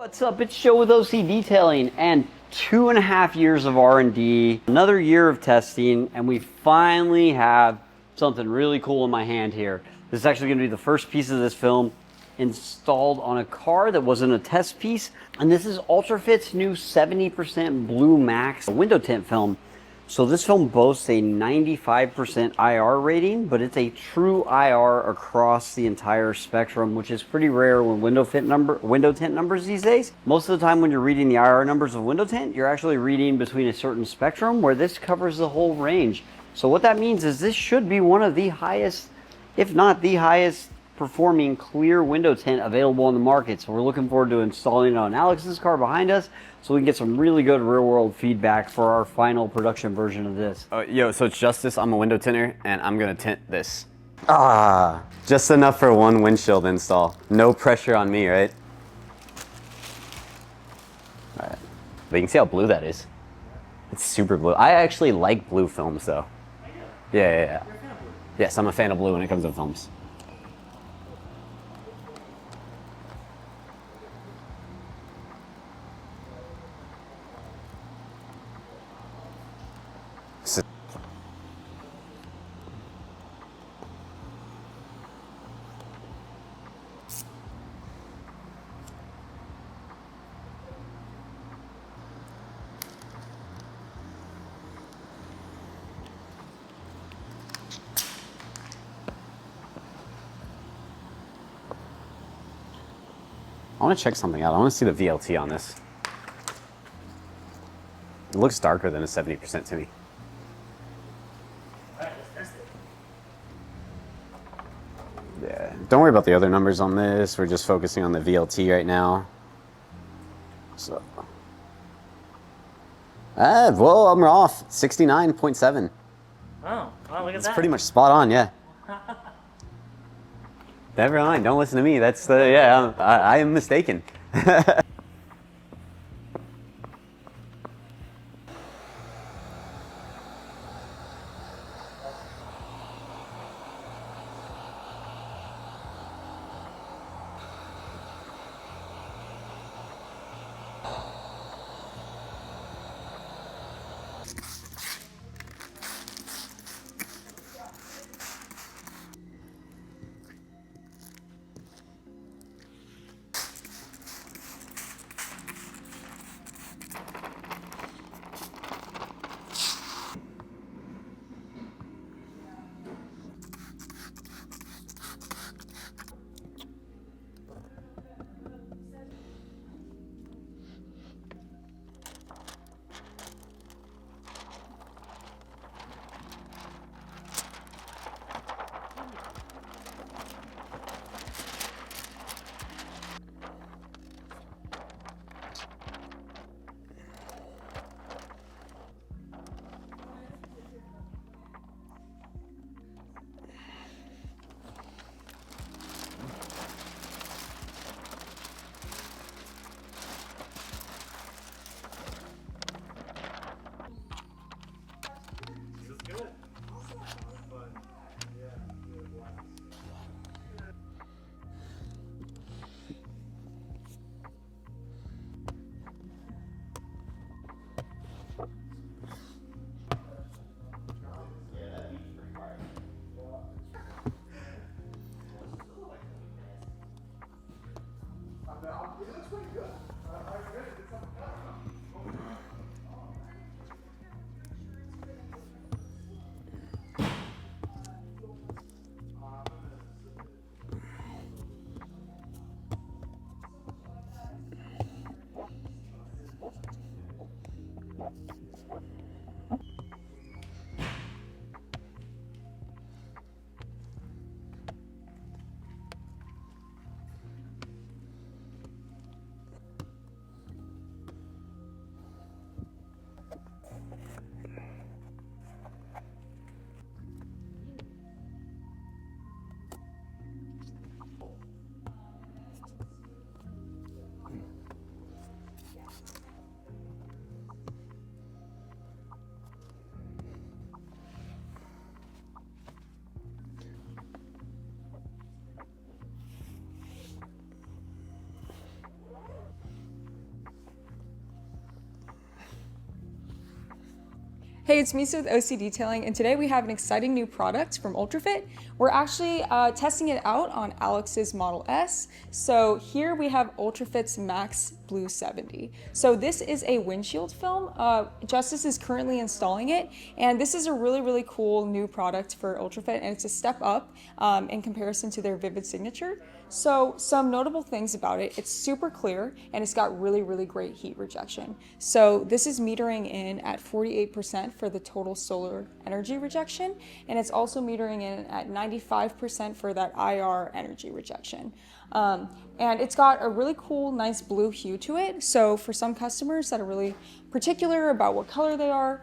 What's up? It's Joe with OCDetailing, and 2.5 years of R&D, another year of testing, and we finally have something really cool in my hand here. This is actually going to be the first piece of this film installed on a car that wasn't a test piece, and this is ULTRAFIT's new 70% Blue Max window tint film. So this film boasts a 95% IR rating, but it's a true IR across the entire spectrum, which is pretty rare when window tint numbers these days. Most of the time when you're reading the IR numbers of window tint, you're actually reading between a certain spectrum, where this covers the whole range. So what that means is this should be one of the highest, if not the highest, performing clear window tint available on the market. So we're looking forward to installing it on Alex's car behind us, so we can get some really good real world feedback for our final production version of this. Yo, so it's just this. I'm a window tinter, and I'm gonna tint this. Just enough for one windshield install. No pressure on me, right? All right. But you can see how blue that is. It's super blue. I actually like blue films, though. Yeah. Yes, I'm a fan of blue when it comes to films. I want to check something out. I want to see the VLT on this. It looks darker than a 70% to me. Alright, let's test it. Yeah, don't worry about the other numbers on this. We're just focusing on the VLT right now. So, well, I'm off. 69.7. Oh, well, look at It's that. pretty much spot on, yeah. Never mind, don't listen to me. That's the, yeah, I am mistaken. Hey, it's Misa with OCDetailing, and today we have an exciting new product from ULTRAFIT. We're actually testing it out on Alex's Model S. So here we have ULTRAFIT's Max Blue 70. So this is a windshield film. Justice is currently installing it, and this is a really cool new product for ULTRAFIT, and it's a step up in comparison to their Vivid Signature. So some notable things about it: it's super clear and it's got really great heat rejection. So this is metering in at 48% for the total solar energy rejection, and it's also metering in at 95% for that IR energy rejection. And it's got a really cool, nice blue hue to it. So for some customers that are really particular about what color they are,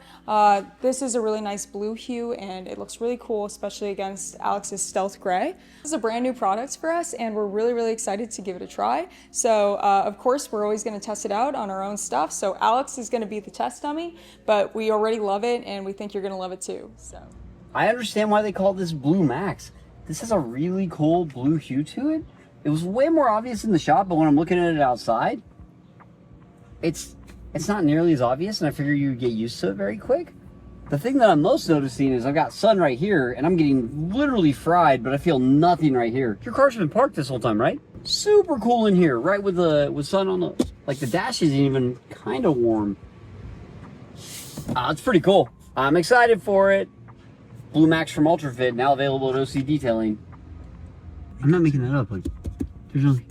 this is a really nice blue hue, and it looks really cool, especially against Alex's Stealth Gray. This is a brand new product for us, and we're really excited to give it a try. So of course, we're always going to test it out on our own stuff. So Alex is going to be the test dummy, but we already love it, and we think you're going to love it too. So I understand why they call this Blue Max. This has a really cool blue hue to it. It was way more obvious in the shop, but when I'm looking at it outside, it's not nearly as obvious, and I figure you'd get used to it very quick. The thing that I'm most noticing is I've got sun right here, and I'm getting literally fried, but I feel nothing right here. Your car's been parked this whole time, right? Super cool in here, right with sun on the, like the dash isn't even kind of warm. It's pretty cool. I'm excited for it. Blue Max from ULTRAFIT, now available at OCDetailing. I'm not making that up. Like, there's only